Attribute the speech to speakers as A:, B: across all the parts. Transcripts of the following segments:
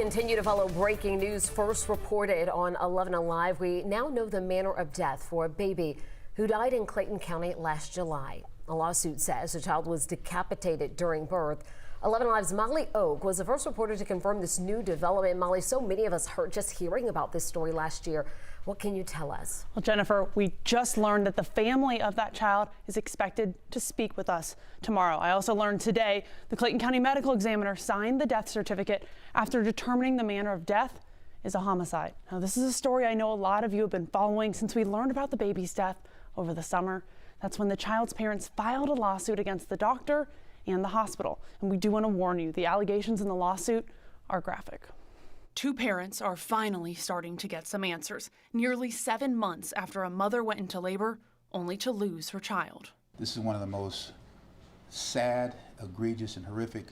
A: Continue to follow breaking news first reported on 11 Alive. We now know the manner of death for a baby who died in Clayton County last July. A lawsuit says the child was decapitated during birth. 11 Alive's Molly Oak was the first reporter to confirm this new development. Molly, so many of us hurt just hearing about this story last year. What can you tell us?
B: Well, Jennifer, we just learned that the family of that child is expected to speak with us tomorrow. I also learned today the Clayton County medical examiner signed the death certificate after determining the manner of death is a homicide. Now, this is a story I know a lot of you have been following since we learned about the baby's death over the summer. That's when the child's parents filed a lawsuit against the doctor and the hospital. And we do want to warn you, the allegations in the lawsuit are graphic. Two parents are finally starting to get some answers, nearly 7 months after a mother went into labor only to lose her child.
C: This is one of the most sad, egregious, and horrific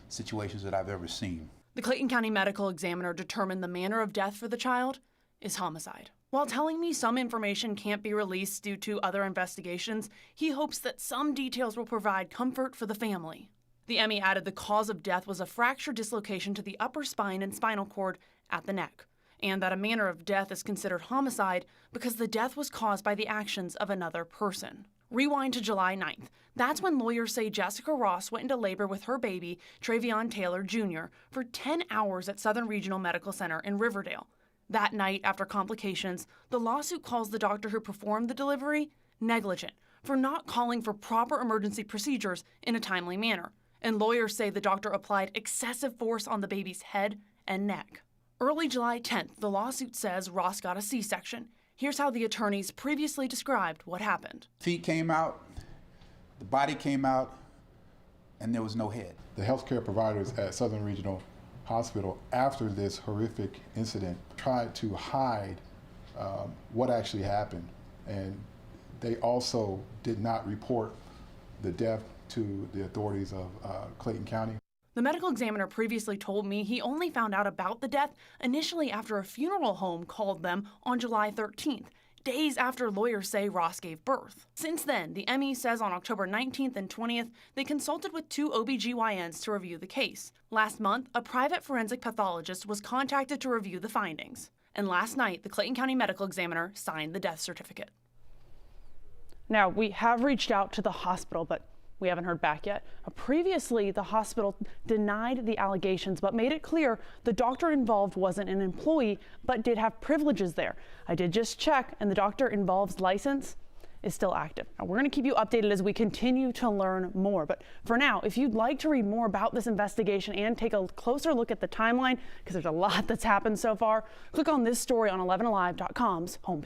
C: situations that I've ever seen.
B: The Clayton County medical examiner determined the manner of death for the child is homicide. While telling me some information can't be released due to other investigations, he hopes that some details will provide comfort for the family. The ME added the cause of death was a fracture-dislocation to the upper spine and spinal cord at the neck, and that a manner of death is considered homicide because the death was caused by the actions of another person. Rewind to July 9th. That's when lawyers say Jessica Ross went into labor with her baby, Travion Taylor Jr., for 10 hours at Southern Regional Medical Center in Riverdale. That night, after complications, the lawsuit calls the doctor who performed the delivery negligent for not calling for proper emergency procedures in a timely manner. And lawyers say the doctor applied excessive force on the baby's head and neck. Early July 10th, the lawsuit says Ross got a C-section. Here's how the attorneys previously described what happened.
C: Feet came out, the body came out, and there was no head.
D: The healthcare providers at Southern Regional Hospital, after this horrific incident, tried to hide what actually happened, and they also did not report the death to the authorities of Clayton County.
B: The medical examiner previously told me he only found out about the death initially after a funeral home called them on July 13th, days after lawyers say Ross gave birth. Since then, the ME says on October 19th and 20th, they consulted with 2 OBGYNs to review the case. Last month, a private forensic pathologist was contacted to review the findings. And last night, the Clayton County medical examiner signed the death certificate. Now, we have reached out to the hospital, but we haven't heard back yet. Previously, the hospital denied the allegations, but made it clear the doctor involved wasn't an employee, but did have privileges there. I did just check, and the doctor involved's license is still active. Now, we're going to keep you updated as we continue to learn more. But for now, if you'd like to read more about this investigation and take a closer look at the timeline, because there's a lot that's happened so far, click on this story on 11alive.com's homepage.